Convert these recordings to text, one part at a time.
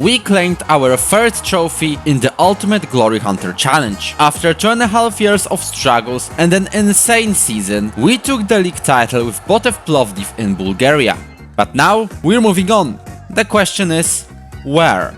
we claimed our third trophy in the Ultimate Glory Hunter Challenge. After 2.5 years of struggles and an insane season, we took the league title with Botev Plovdiv in Bulgaria. But now, we're moving on. The question is, where?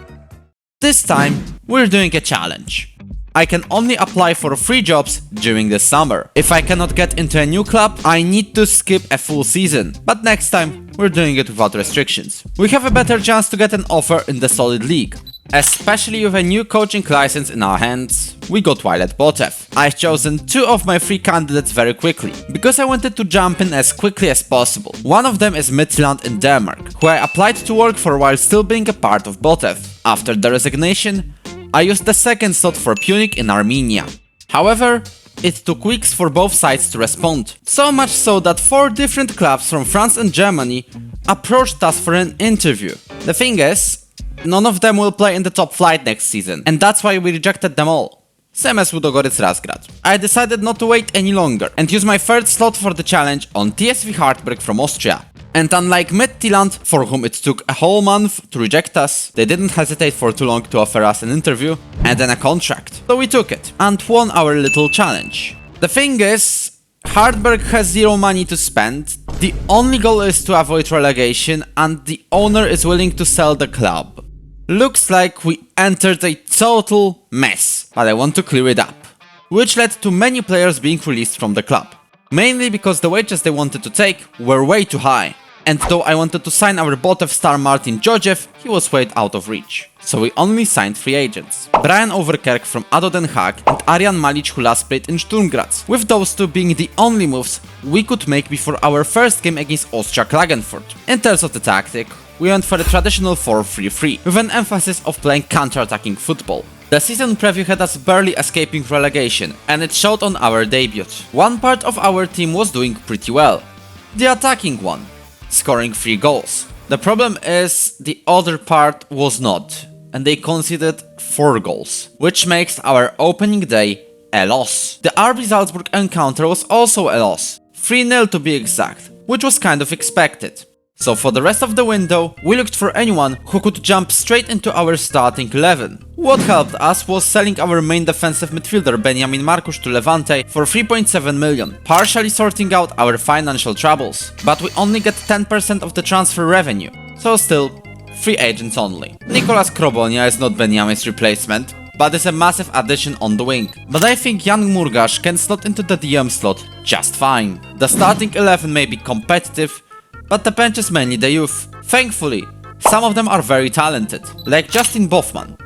This time, we're doing a challenge. I can only apply for 3 jobs during the summer. If I cannot get into a new club, I need to skip a full season. But next time, we're doing it without restrictions. We have a better chance to get an offer in the solid league. Especially with a new coaching license in our hands, we got Violet Botev. I've chosen 2 of my 3 candidates very quickly, because I wanted to jump in as quickly as possible. One of them is Midtjylland in Denmark, who I applied to work for while still being a part of Botev. After the resignation, I used the second slot for Punic in Armenia. However, it took weeks for both sides to respond. So much so that 4 different clubs from France and Germany approached us for an interview. The thing is, none of them will play in the top flight next season, and that's why we rejected them all. Same as Ludogorets Razgrad. I decided not to wait any longer and use my third slot for the challenge on TSV Hartberg from Austria. And unlike Midtjylland, for whom it took a whole month to reject us, they didn't hesitate for too long to offer us an interview and then a contract. So we took it and won our little challenge. The thing is, Hartberg has 0 money to spend, the only goal is to avoid relegation, and the owner is willing to sell the club. Looks like we entered a total mess, but I want to clear it up. Which led to many players being released from the club. Mainly because the wages they wanted to take were way too high. And though I wanted to sign our Botev star Martin Georgiev, he was way out of reach. So we only signed 3 agents. Brian Overkerk from ADO Den Haag and Arjan Malic, who last played in Sturm Graz, with those 2 being the only moves we could make before our first game against Austria Klagenfurt. In terms of the tactic, we went for the traditional 4-3-3, with an emphasis of playing counter-attacking football. The season preview had us barely escaping relegation, and it showed on our debut. One part of our team was doing pretty well, the attacking one, scoring 3 goals. The problem is the other part was not, and they conceded 4 goals, which makes our opening day a loss. The RB Salzburg encounter was also a loss, 3-0 to be exact, which was kind of expected. So for the rest of the window, we looked for anyone who could jump straight into our starting 11. What helped us was selling our main defensive midfielder Benjamin Markusz to Levante for 3.7 million, partially sorting out our financial troubles. But we only get 10% of the transfer revenue, so still, free agents only. Nicolas Krobonia is not Benjamin's replacement, but is a massive addition on the wing. But I think Jan Murgash can slot into the DM slot just fine. The starting 11 may be competitive, but the bench is mainly the youth. Thankfully, some of them are very talented, like Justin Bofman,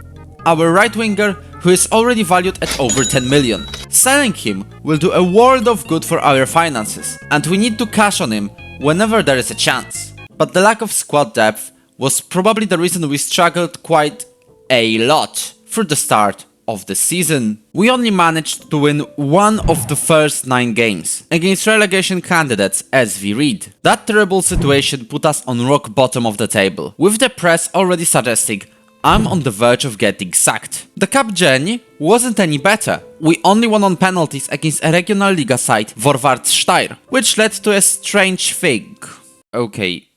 our right winger who is already valued at over 10 million. Selling him will do a world of good for our finances, and we need to cash on him whenever there is a chance. But the lack of squad depth was probably the reason we struggled quite a lot through the start of the season. We only managed to win 1 of the first 9 games against relegation candidates SV Ried. That terrible situation put us on rock bottom of the table, with the press already suggesting I'm on the verge of getting sacked. The cup journey wasn't any better. We only won on penalties against a regional Liga side, Vorwärts Steyr, which led to a strange thing. Okay,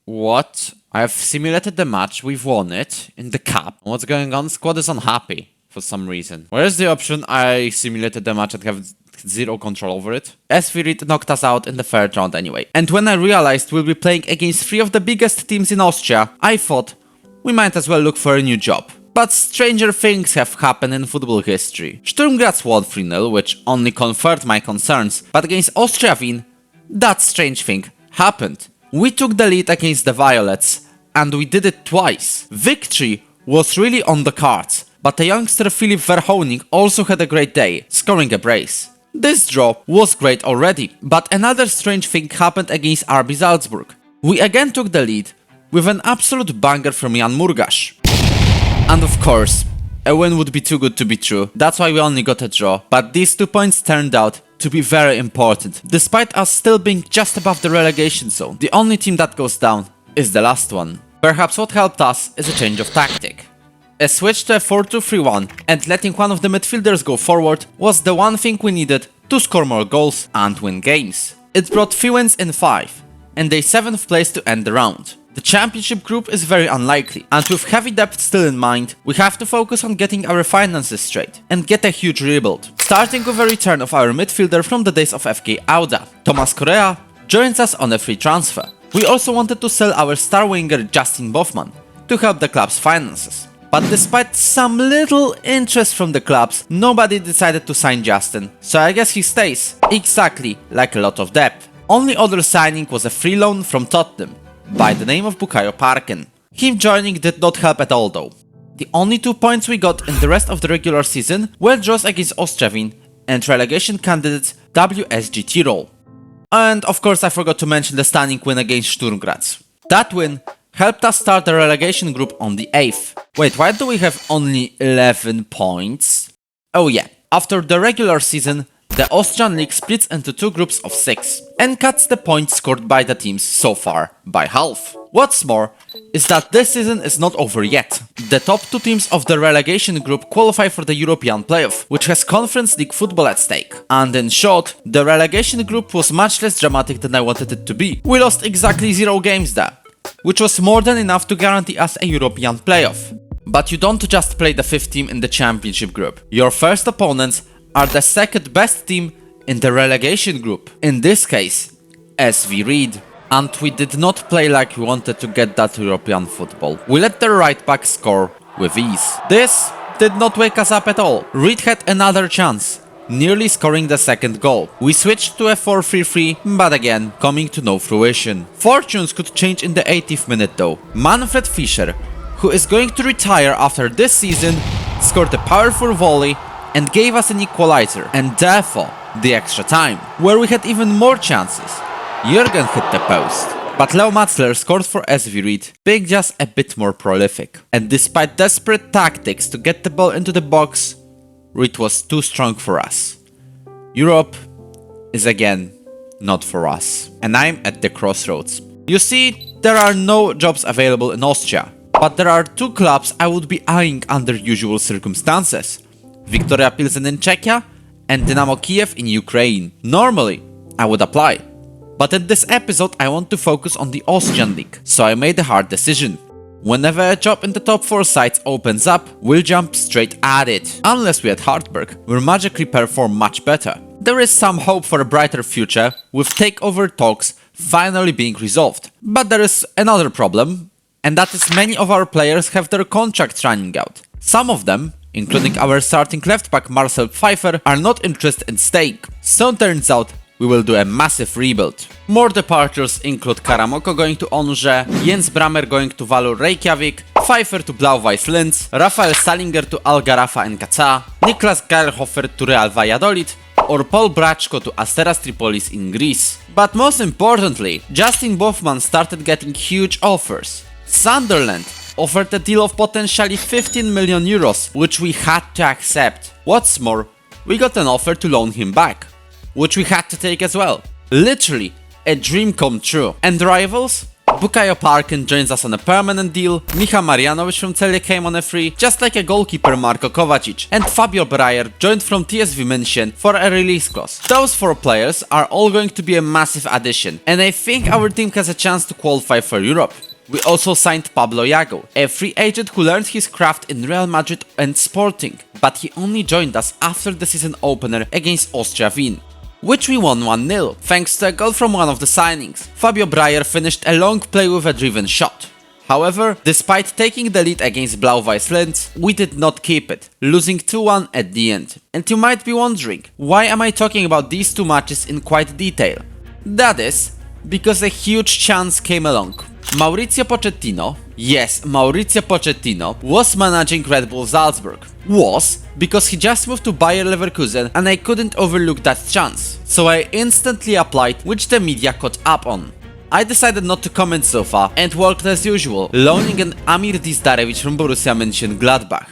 what? I have simulated the match, we've won it, in the cup. What's going on? Squad is unhappy for some reason. Where's the option I simulated the match and have 0 control over it? SV Ried knocked us out in the 3rd round anyway. And when I realized we'll be playing against 3 of the biggest teams in Austria, I thought we might as well look for a new job. But stranger things have happened in football history. Sturm Graz won 3-0, which only confirmed my concerns, but against Austria Wien, that strange thing happened. We took the lead against the Violets, and we did it twice. Victory was really on the cards, but the youngster Filip Verhoening also had a great day, scoring a brace. This draw was great already, but another strange thing happened against RB Salzburg. We again took the lead, with an absolute banger from Jan Murgash. And of course, a win would be too good to be true, that's why we only got a draw, but these 2 points turned out to be very important, despite us still being just above the relegation zone. The only team that goes down is the last one. Perhaps what helped us is a change of tactic. A switch to a 4-2-3-1 and letting one of the midfielders go forward was the one thing we needed to score more goals and win games. It brought 3 wins in 5, and a 7th place to end the round. The championship group is very unlikely, and with heavy debt still in mind, we have to focus on getting our finances straight and get a huge rebuild. Starting with a return of our midfielder from the days of FK Auda, Tomas Correa, joins us on a free transfer. We also wanted to sell our star winger Justin Bofman to help the club's finances. But despite some little interest from the clubs, nobody decided to sign Justin, so I guess he stays, exactly like a lot of depth. Only other signing was a free loan from Tottenham, by the name of Bukayo Parkin. Him joining did not help at all though. The only 2 points we got in the rest of the regular season were draws against Ostrava and relegation candidates WSG Tirol. And of course I forgot to mention the stunning win against Sturm Graz. That win helped us start the relegation group on the 8th. Wait, why do we have only 11 points? Oh yeah, after the regular season, the Austrian league splits into 2 groups of 6 and cuts the points scored by the teams so far by half. What's more, is that this season is not over yet. The top 2 teams of the relegation group qualify for the European playoff, which has Conference League football at stake. And in short, the relegation group was much less dramatic than I wanted it to be. We lost exactly 0 games there, which was more than enough to guarantee us a European playoff. But you don't just play the 5th team in the championship group. Your first opponents are the second best team in the relegation group. In this case, SV Ried. And we did not play like we wanted to get that European football. We let the right back score with ease. This did not wake us up at all. Ried had another chance, nearly scoring the second goal. We switched to a 4-3-3, but again, coming to no fruition. Fortunes could change in the 80th minute though. Manfred Fischer, who is going to retire after this season, scored a powerful volley and gave us an equalizer, and therefore the extra time, where we had even more chances. Jürgen hit the post, but Leo Matzler scored for SV Ried, being just a bit more prolific. And despite desperate tactics to get the ball into the box, Ried was too strong for us. Europe is again not for us, and I'm at the crossroads. You see, there are no jobs available in Austria, but there are 2 clubs I would be eyeing under usual circumstances: Viktoria Pilsen in Czechia and Dynamo Kiev in Ukraine. Normally, I would apply. But in this episode I want to focus on the Austrian league, so I made a hard decision. Whenever a job in the top 4 sites opens up, we'll jump straight at it. Unless we at Hartberg will magically perform much better. There is some hope for a brighter future, with takeover talks finally being resolved. But there is another problem, and that is many of our players have their contracts running out. Some of them, including our starting left back Marcel Pfeiffer, are not interested in staying. So turns out we will do a massive rebuild. More departures include Karamoko going to Onże, Jens Brammer going to Valur Reykjavik, Pfeiffer to Blau-Weiß Linz, Rafael Salinger to Al-Gharafa NKC, Niklas Gerhofer to Real Valladolid, or Paul Brachko to Asteras Tripolis in Greece. But most importantly, Justin Bofman started getting huge offers. Sunderland offered a deal of potentially 15 million euros, which we had to accept. What's more, we got an offer to loan him back, which we had to take as well. Literally, a dream come true. And rivals? Bukayo Parkin joins us on a permanent deal, Micha Marjanovic from Celje came on a free, just like a goalkeeper Marko Kovacic, and Fabio Breyer joined from TSV München for a release clause. Those 4 players are all going to be a massive addition, and I think our team has a chance to qualify for Europe. We also signed Pablo Yago, a free agent who learned his craft in Real Madrid and Sporting, but he only joined us after the season opener against Austria Wien, which we won 1-0, thanks to a goal from one of the signings. Fabio Breyer finished a long play with a driven shot. However, despite taking the lead against Blau-Weiß Linz, we did not keep it, losing 2-1 at the end. And you might be wondering, why am I talking about these 2 matches in quite detail? That is, because a huge chance came along. Mauricio Pochettino, yes, Mauricio Pochettino, was managing Red Bull Salzburg. Was, because he just moved to Bayer Leverkusen and I couldn't overlook that chance. So I instantly applied, which the media caught up on. I decided not to comment so far and worked as usual, loaning an Amir Dizdarevich from Borussia Mönchengladbach.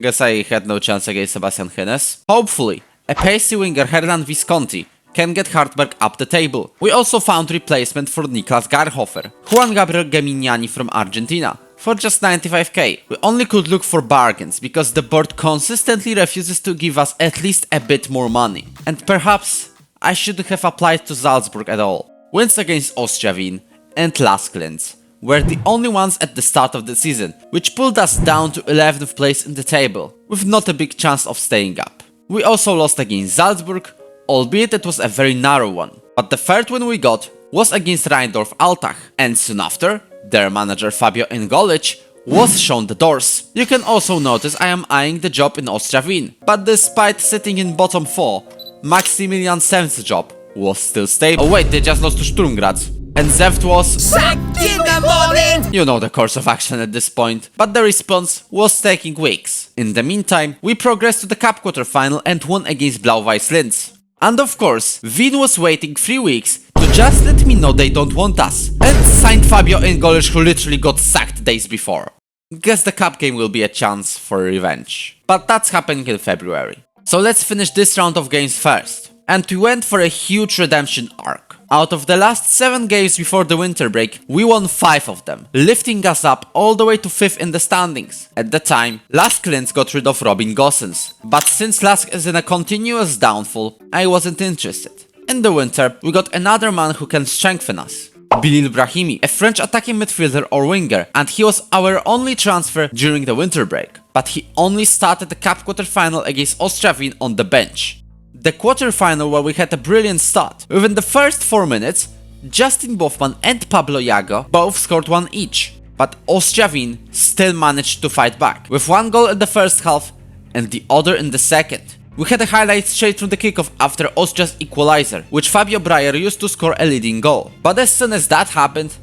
Guess I had no chance against Sebastian Hennes. Hopefully, a pacey winger Hernan Visconti can get Hartberg up the table. We also found replacement for Niklas Gerhofer, Juan Gabriel Geminiani from Argentina, for just 95k. We only could look for bargains because the board consistently refuses to give us at least a bit more money. And perhaps I should have applied to Salzburg at all. Wins against Austria Wien and Lask Linz were the only ones at the start of the season, which pulled us down to 11th place in the table, with not a big chance of staying up. We also lost against Salzburg, albeit it was a very narrow one. But the third win we got was against Rheindorf Altach, and soon after, their manager Fabio Ingolic was shown the doors. You can also notice I am eyeing the job in Austria Wien, but despite sitting in bottom 4, Maximilian Senf's job was still stable. Oh wait, they just lost to Sturm Graz. And Zeft was sacked in the morning! You know the course of action at this point. But the response was taking weeks. In the meantime, we progressed to the Cup quarterfinal and won against Blau-Weiß Linz. And of course, Wien was waiting 3 weeks to just let me know they don't want us, and signed Fabio Ingolic, who literally got sacked days before. Guess the cup game will be a chance for revenge. But that's happening in February. So let's finish this round of games first. And we went for a huge redemption arc. Out of the last 7 games before the winter break, we won 5 of them, lifting us up all the way to 5th in the standings. At the time, Lask Linz got rid of Robin Gosens, but since Lask is in a continuous downfall, I wasn't interested. In the winter, we got another man who can strengthen us. Bilal Brahimi, a French attacking midfielder or winger, and he was our only transfer during the winter break. But he only started the cup quarterfinal against Austria Wien on the bench. The quarterfinal where we had a brilliant start. Within the first 4 minutes, Justin Bofman and Pablo Jago both scored 1 each. But Austria Wien still managed to fight back, with 1 goal in the first half and the other in the second. We had a highlight straight from the kickoff after Austria's equalizer, which Fabio Breyer used to score a leading goal. But as soon as that happened,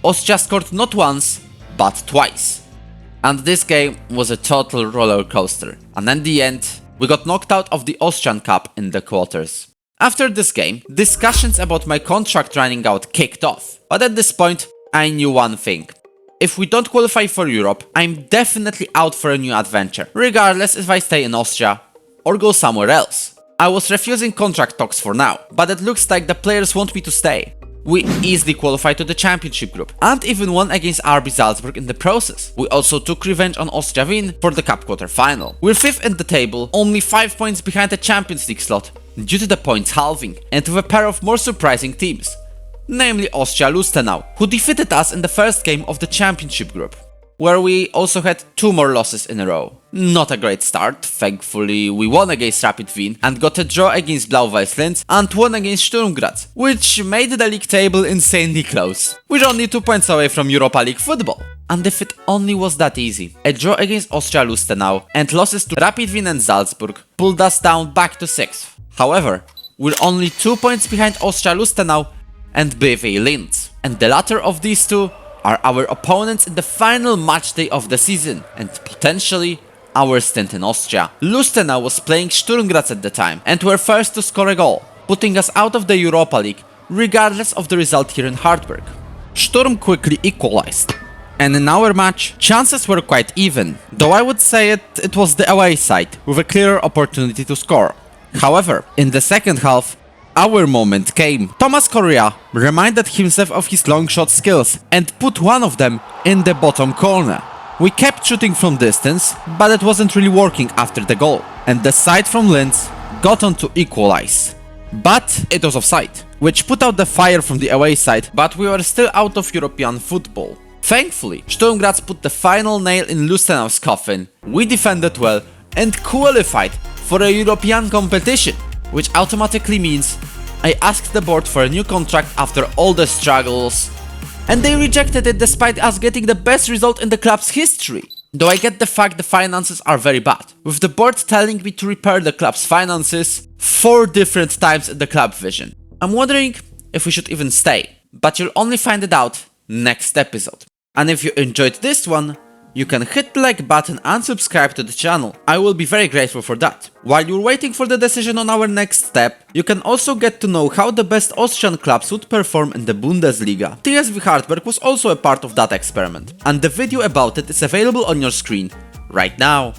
Austria scored not once, but twice. And this game was a total roller coaster. And in the end, we got knocked out of the Austrian Cup in the quarters. After this game, discussions about my contract running out kicked off. But at this point, I knew one thing. If we don't qualify for Europe, I'm definitely out for a new adventure, regardless if I stay in Austria or go somewhere else. I was refusing contract talks for now, but it looks like the players want me to stay. We easily qualified to the championship group, and even won against RB Salzburg in the process. We also took revenge on Austria Wien for the cup quarterfinal. We're 5th in the table, only 5 points behind the Champions League slot, due to the points halving, and with a pair of more surprising teams, namely Austria Lustenau, who defeated us in the first game of the championship group, where we also had 2 more losses in a row. Not a great start. Thankfully, we won against Rapid Wien and got a draw against Blau-Weiß Linz and won against Sturm Graz, which made the league table insanely close. We're only 2 points away from Europa League football. And if it only was that easy, a draw against Austria Lustenau and losses to Rapid Wien and Salzburg pulled us down back to 6th. However, we're only 2 points behind Austria Lustenau and BW Linz, and the latter of these two are our opponents in the final match day of the season, and potentially our stint in Austria. Lustenau was playing Sturm Graz at the time, and were first to score a goal, putting us out of the Europa League, regardless of the result here in Hartberg. Sturm quickly equalized, and in our match, chances were quite even, though I would say it was the away side, with a clearer opportunity to score. However, in the second half, our moment came. Thomas Correa reminded himself of his long shot skills and put one of them in the bottom corner. We kept shooting from distance, but it wasn't really working after the goal, and the side from Linz got on to equalize. But it was offside, which put out the fire from the away side, but we were still out of European football. Thankfully, Sturm Graz put the final nail in Lustenau's coffin, we defended well and qualified for a European competition, which automatically means I asked the board for a new contract after all the struggles, and they rejected it despite us getting the best result in the club's history. Though I get the fact the finances are very bad, with the board telling me to repair the club's finances 4 different times in the club vision. I'm wondering if we should even stay, but you'll only find it out next episode. And if you enjoyed this one, you can hit the like button and subscribe to the channel. I will be very grateful for that. While you're waiting for the decision on our next step, you can also get to know how the best Austrian clubs would perform in the Bundesliga. TSV Hartberg was also a part of that experiment, and the video about it is available on your screen right now.